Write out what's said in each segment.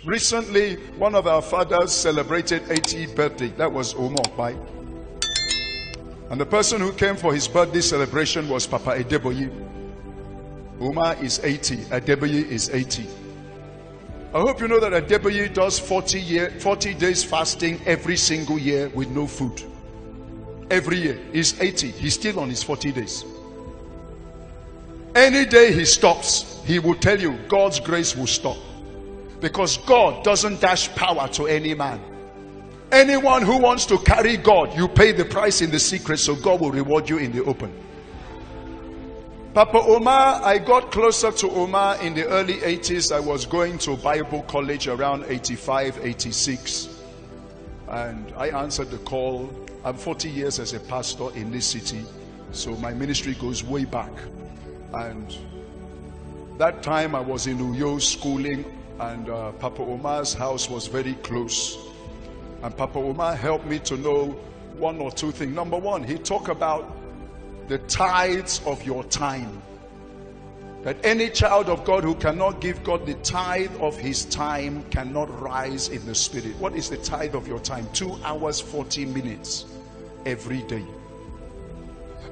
Recently, one of our fathers celebrated 80th birthday. That was Umar Ukpai. And the person who came for his birthday celebration was Papa Adeboye. Umar is 80. Adeboye is 80. I hope you know that Adeboye does 40 days fasting every single year with no food. Every year. He's 80. He's still on his 40 days. Any day he stops, he will tell you God's grace will stop. Because God doesn't dash power to any man. Anyone who wants to carry God, you pay the price in the secret, so God will reward you in the open. Papa Omar, I got closer to Omar in the early 80s. I was going to Bible college around 85, 86. And I answered the call. I'm 40 years as a pastor in this city, so my ministry goes way back. And that time I was in Uyo schooling, and Papa Omar's house was very close. And Papa Omar helped me to know one or two things. Number one, he talked about the tithes of your time. That any child of God who cannot give God the tithe of his time cannot rise in the spirit. What is the tithe of your time? 2 hours, 40 minutes every day.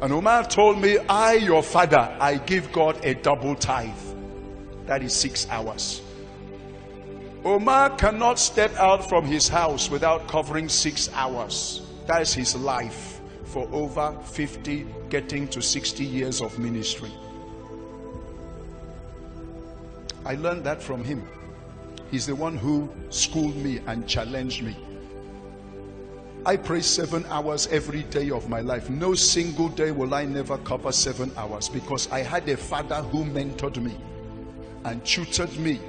And Omar told me, I, your father, I give God a double tithe. That is 6 hours. Omar cannot step out from his house without covering 6 hours. That is his life for over 50, getting to 60 years of ministry. I learned that from him. He's the one who schooled me and challenged me. I pray 7 hours every day of my life. No single day will I never cover 7 hours, because I had a father who mentored me and tutored me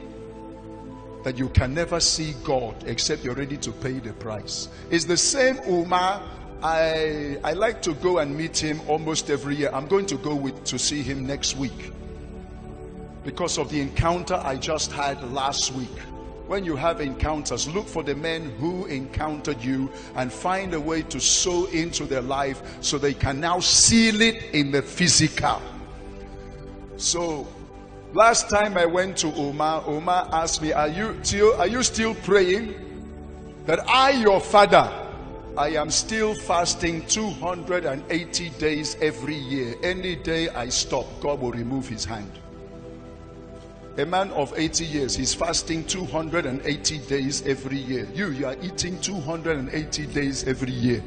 that you can never see God except you're ready to pay the price. It's the same Umar. I like to go and meet him almost every year. I'm going to go to see him next week because of the encounter I just had last week. When you have encounters, look for the men who encountered you and find a way to sow into their life so they can now seal it in the physical. So last time I went to Omar asked me, are you still praying? That I, your father, I am still fasting 280 days every year. Any day I stop, God will remove his hand. A man of 80 years, he's fasting 280 days every year. You are eating 280 days every year.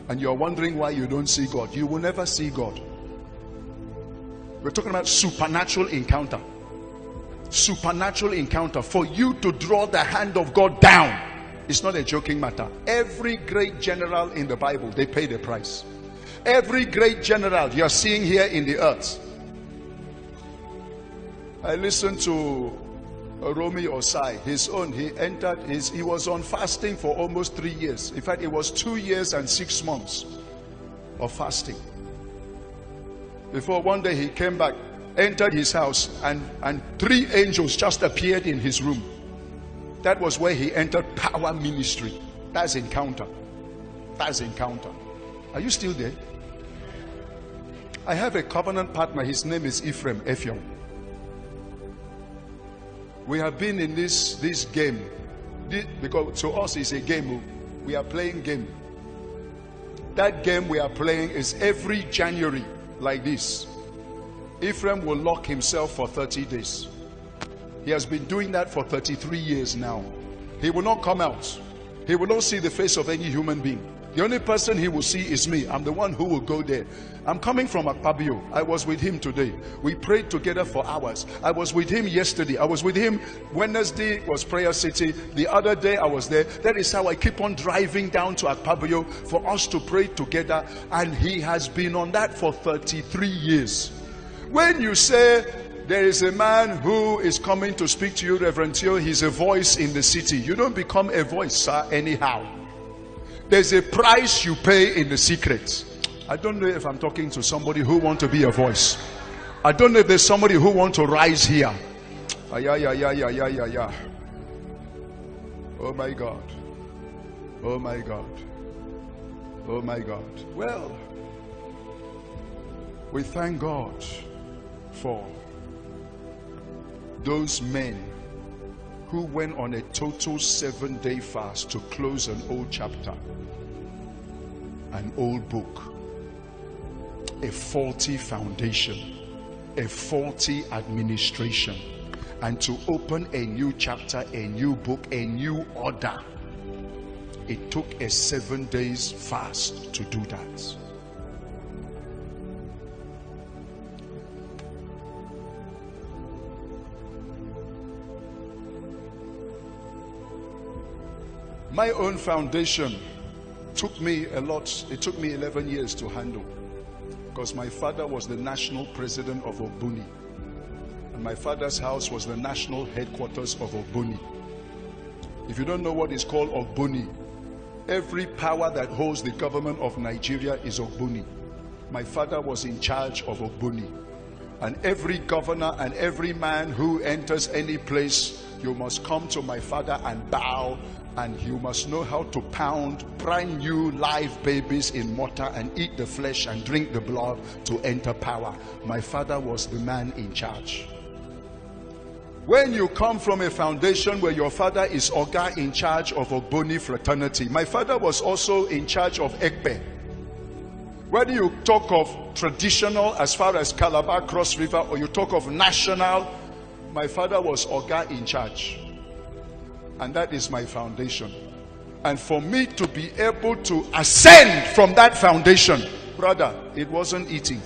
And you're wondering why you don't see God. You will never see God. We're talking about supernatural encounter. Supernatural encounter. For you to draw the hand of God down, it's not a joking matter. Every great general in the Bible, they pay the price. Every great general you're seeing here in the earth. I listened to Arome Osayi, he was on fasting for almost 3 years. In fact, it was 2 years and 6 months of fasting. Before one day he came back, entered his house, and 3 angels just appeared in his room. That was where he entered power ministry. That's encounter. That's encounter. Are you still there? I have a covenant partner. His name is Ephraim Effiong. We have been in this game. Because to us it's a game. We are playing game. That game we are playing is every January like this. Ephraim will lock himself for 30 days. He has been doing that for 33 years now. He will not come out. He will not see the face of any human being. The only person he will see is me. I'm the one who will go there. I'm coming from Akpabio. I was with him today. We prayed together for hours. I was with him yesterday. I was with him Wednesday was Prayer City. The other day I was there. That is how I keep on driving down to Akpabio for us to pray together. And he has been on that for 33 years. When you say there is a man who is coming to speak to you, Reverend Theo, he's a voice in the city. You don't become a voice, sir, anyhow. There's a price you pay in the secret. I don't know if I'm talking to somebody who wants to be a voice. I don't know if there's somebody who wants to rise here. Yeah. Oh my God. Oh my God. Oh my God. Well, we thank God for those men who went on a total 7-day fast to close an old chapter, an old book, a faulty foundation, a faulty administration, and to open a new chapter, a new book, a new order. It took a 7 days fast to do that. My own foundation took me a lot. It took me 11 years to handle, because my father was the national president of Ogboni, and my father's house was the national headquarters of Ogboni. If you don't know what is called Ogboni, every power that holds the government of Nigeria is Ogboni. My father was in charge of Ogboni, and every governor and every man who enters any place, you must come to my father and bow, and you must know how to pound brand new live babies in mortar and eat the flesh and drink the blood to enter power. My father was the man in charge. When you come from a foundation where your father is Oga in charge of Ogboni fraternity, my father was also in charge of Ekpe. Whether you talk of traditional as far as Calabar, Cross River, or you talk of national, my father was Oga in charge. And that is my foundation. And for me to be able to ascend from that foundation, brother, it wasn't eating.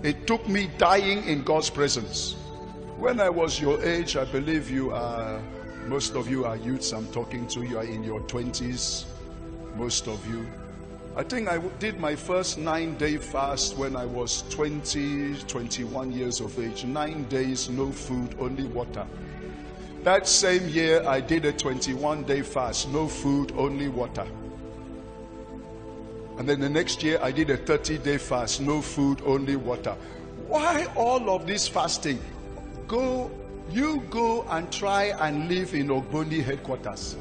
It took me dying in God's presence. When I was your age, I believe you are, most of you are youths I'm talking to, you are in your 20s, most of you. I think I did my first 9-day fast when I was 20, 21 years of age. 9 days, no food, only water. That same year, I did a 21-day fast, no food, only water. And then the next year, I did a 30-day fast, no food, only water. Why all of this fasting? You go and try and live in Ogboni headquarters.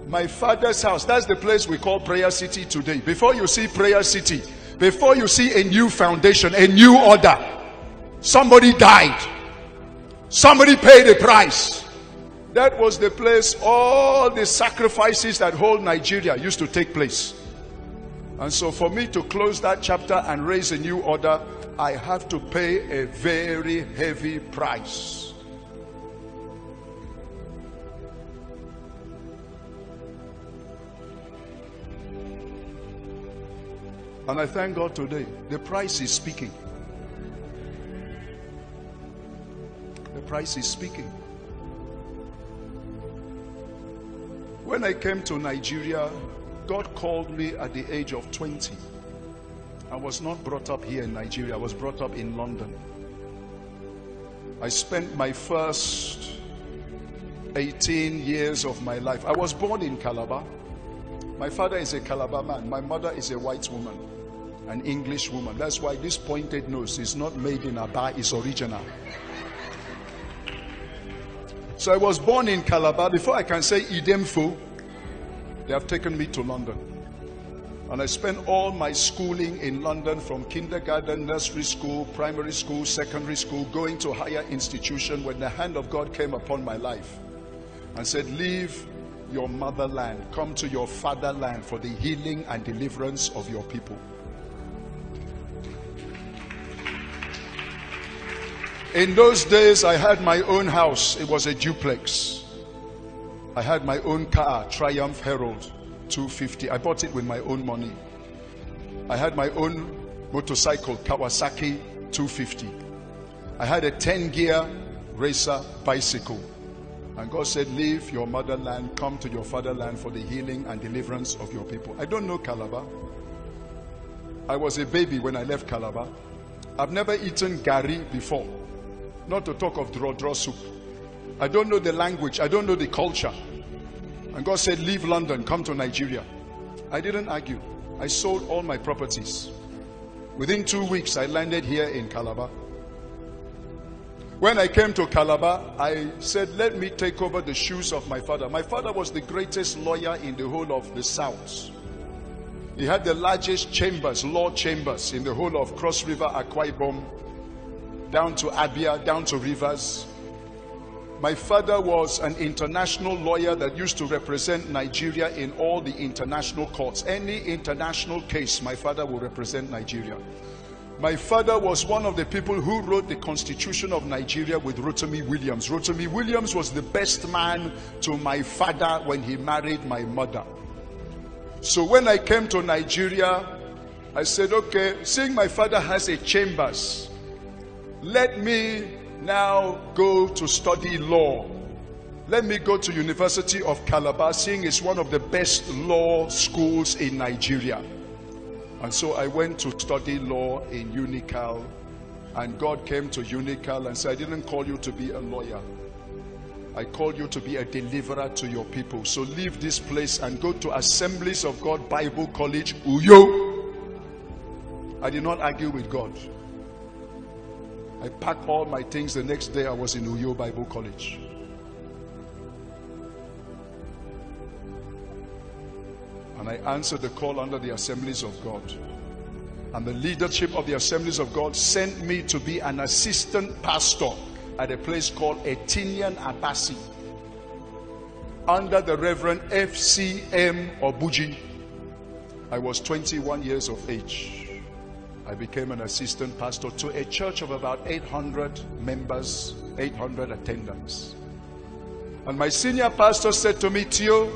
My father's house, that's the place we call Prayer City today. Before you see Prayer City, before you see a new foundation, a new order, somebody died. Somebody paid a price. That was the place all the sacrifices that hold Nigeria used to take place. And so for me to close that chapter and raise a new order, I have to pay a very heavy price. And I thank God today, the price is speaking. The price is speaking. When I came to Nigeria, God called me at the age of 20. I was not brought up here in Nigeria. I was brought up in London. I spent my first 18 years of my life. I was born in Calabar. My father is a Calabar man. My mother is a white woman, an English woman. That's why this pointed nose is not made in Aba, it's original. So I was born in Calabar. Before I can say Idemfo, they have taken me to London. And I spent all my schooling in London, from kindergarten, nursery school, primary school, secondary school, going to higher institution, when the hand of God came upon my life and said, leave your motherland, come to your fatherland for the healing and deliverance of your people. In those days, I had my own house. It was a duplex. I had my own car, Triumph Herald 250. I bought it with my own money. I had my own motorcycle, Kawasaki 250. I had a 10-gear racer bicycle. And God said, leave your motherland, come to your fatherland for the healing and deliverance of your people. I don't know Calabar. I was a baby when I left Calabar. I've never eaten gari before. Not to talk of draw soup. I don't know the language. I don't know the culture. And God said, leave London, come to Nigeria. I didn't argue. I sold all my properties. Within 2 weeks, I landed here in Calabar. When I came to Calabar, I said, let me take over the shoes of my father. My father was the greatest lawyer in the whole of the South. He had the largest chambers, law chambers, in the whole of Cross River, Akwa Ibom, down to Abia, down to Rivers. My father was an international lawyer that used to represent Nigeria in all the international courts. Any international case, my father will represent Nigeria. My father was one of the people who wrote the Constitution of Nigeria with Rotimi Williams. Rotimi Williams was the best man to my father when he married my mother. So when I came to Nigeria, I said, okay, seeing my father has a chambers, let me now go to study law. Let me go to University of Calabar, seeing it's one of the best law schools in Nigeria. And so I went to study law in Unical, and God came to Unical and said, I didn't call you to be a lawyer. I called you to be a deliverer to your people. So leave this place and go to Assemblies of God Bible College, Uyo. I did not argue with God. I packed all my things. The next day I was in Uyo Bible College. And I answered the call under the Assemblies of God. And the leadership of the Assemblies of God sent me to be an assistant pastor at a place called Etinian Abasi under the Reverend F.C.M. Obuji. I was 21 years of age. I became an assistant pastor to a church of about 800 members, 800 attendants. And my senior pastor said to me, Tio,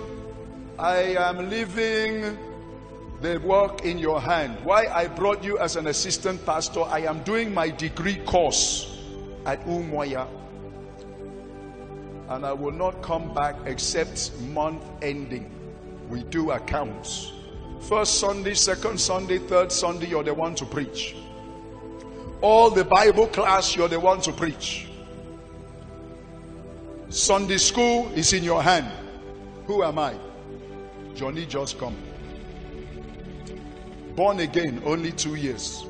I am leaving the work in your hand. Why I brought you as an assistant pastor, I am doing my degree course at Umuahia. And I will not come back except month ending. We do accounts. First Sunday, second Sunday, third Sunday, you're the one to preach. All the Bible class, you're the one to preach. Sunday school is in your hand. Who am I? Johnny just come. Born again, only 2 years.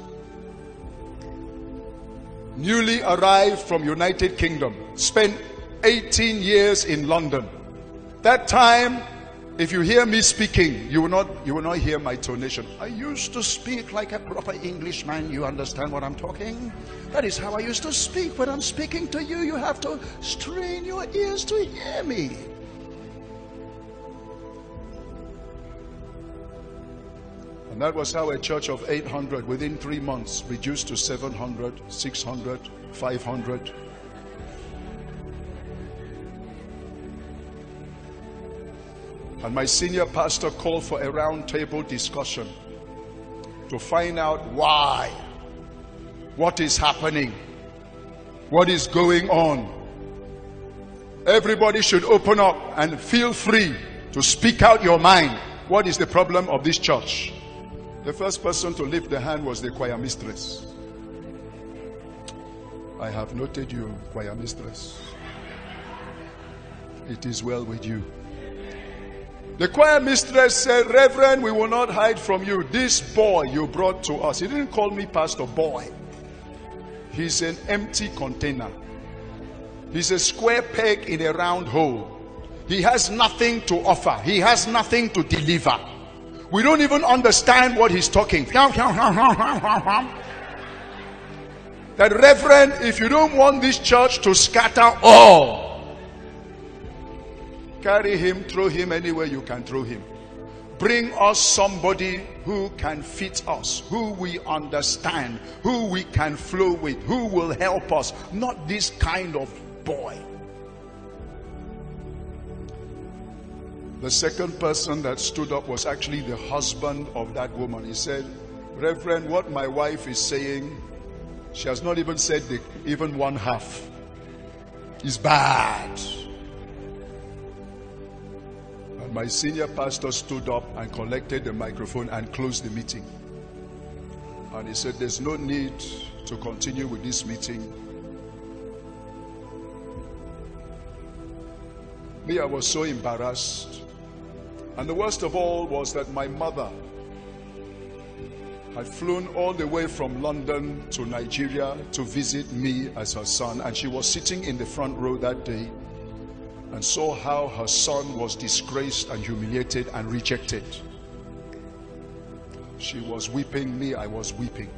Newly arrived from United Kingdom. Spent 18 years in London. That time, if you hear me speaking, you will not hear my tonation. I used to speak like a proper Englishman. You understand what I'm talking? That is how I used to speak. When I'm speaking to you, you have to strain your ears to hear me. And that was how a church of 800 within 3 months reduced to 700, 600, 500. And my senior pastor called for a round table discussion to find out why, what is happening, what is going on. Everybody should open up and feel free to speak out your mind. What is the problem of this church? The first person to lift the hand was the choir mistress. I have noted you, choir mistress. It is well with you. The choir mistress said, Reverend, we will not hide from you. This boy you brought to us. He didn't call me pastor, boy. He's an empty container. He's a square peg in a round hole. He has nothing to offer. He has nothing to deliver. We don't even understand what he's talking. That, Reverend, if you don't want this church to scatter all, carry him, throw him anywhere you can throw him. Bring us somebody who can fit us, who we understand, who we can flow with, who will help us. Not this kind of boy. The second person that stood up was actually the husband of that woman. He said, Reverend, what my wife is saying, she has not even said even one half. It's bad. And my senior pastor stood up and collected the microphone and closed the meeting. And he said, there's no need to continue with this meeting. Me, I was so embarrassed. And the worst of all was that my mother had flown all the way from London to Nigeria to visit me as her son. And she was sitting in the front row that day and saw how her son was disgraced and humiliated and rejected. She was weeping, me, I was weeping.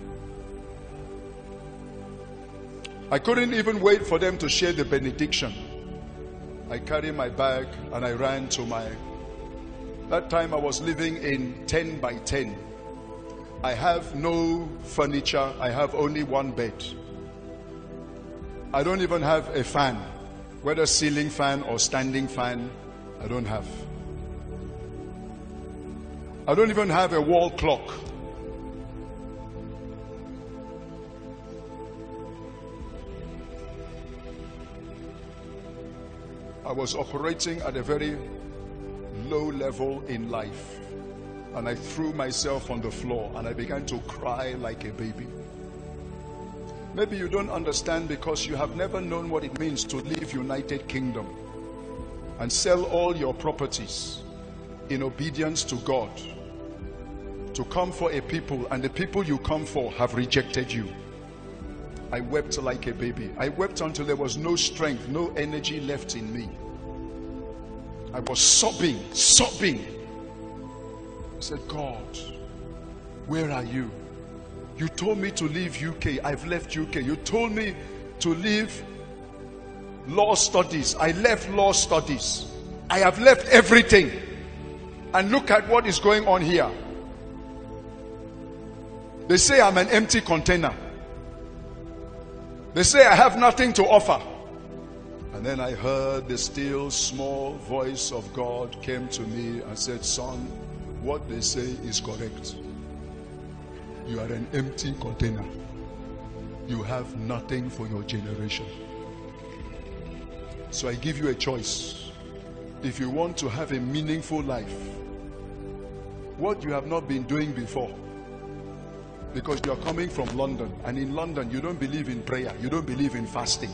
I couldn't even wait for them to share the benediction. I carried my bag and I ran to that time I was living in 10 by 10. I have no furniture. I have only one bed. I don't even have a fan, whether ceiling fan or standing fan. I don't have. I don't even have a wall clock. I was operating at a very low level in life, and I threw myself on the floor and I began to cry like a baby. Maybe you don't understand because you have never known what it means to leave United Kingdom and sell all your properties in obedience to God to come for a people, and the people you come for have rejected you. I wept like a baby. I wept until there was no strength, no energy left in me. I was sobbing. I said, God, where are you? You told me to leave UK. I've left UK. You told me to leave law studies. I left law studies. I have left everything. And look at what is going on here. They say I'm an empty container. They say I have nothing to offer. And then I heard the still small voice of God came to me and said, son, what they say is correct. You are an empty container. You have nothing for your generation. So I give you a choice. If you want to have a meaningful life, what you have not been doing before, because you are coming from London, and in London you don't believe in prayer, you don't believe in fasting,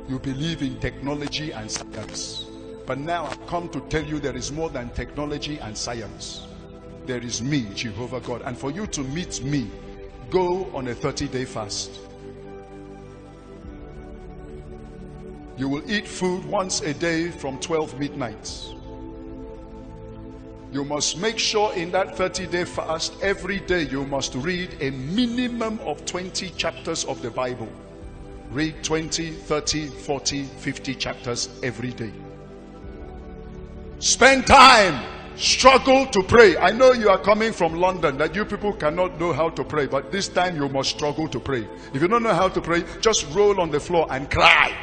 you believe in technology and science. But now I've come to tell you there is more than technology and science. There is me, Jehovah God. And for you to meet me, go on a 30-day fast. You will eat food once a day from 12 midnight. You must make sure in that 30-day fast, every day you must read a minimum of 20 chapters of the Bible. Read 20, 30, 40, 50 chapters every day. Spend time. Struggle to pray. I know you are coming from London, that you people cannot know how to pray, but this time you must struggle to pray. If you don't know how to pray, just roll on the floor and cry.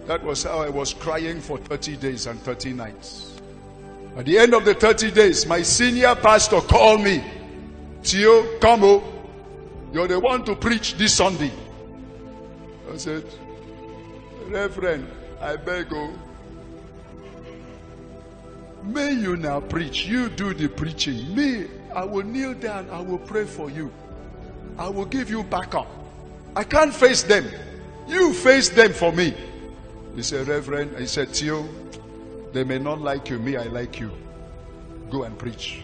That was how I was crying for 30 days and 30 nights. At the end of the 30 days, my senior pastor called me. Tio, come on. You're the one to preach this Sunday. I said, Reverend, I beg you. May you now preach. You do the preaching. Me, I will kneel down. I will pray for you. I will give you backup. I can't face them. You face them for me. He said, Reverend, he said, Tio, they may not like you. Me, I like you. Go and preach.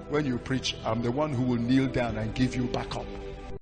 When you preach, I'm the one who will kneel down and give you backup.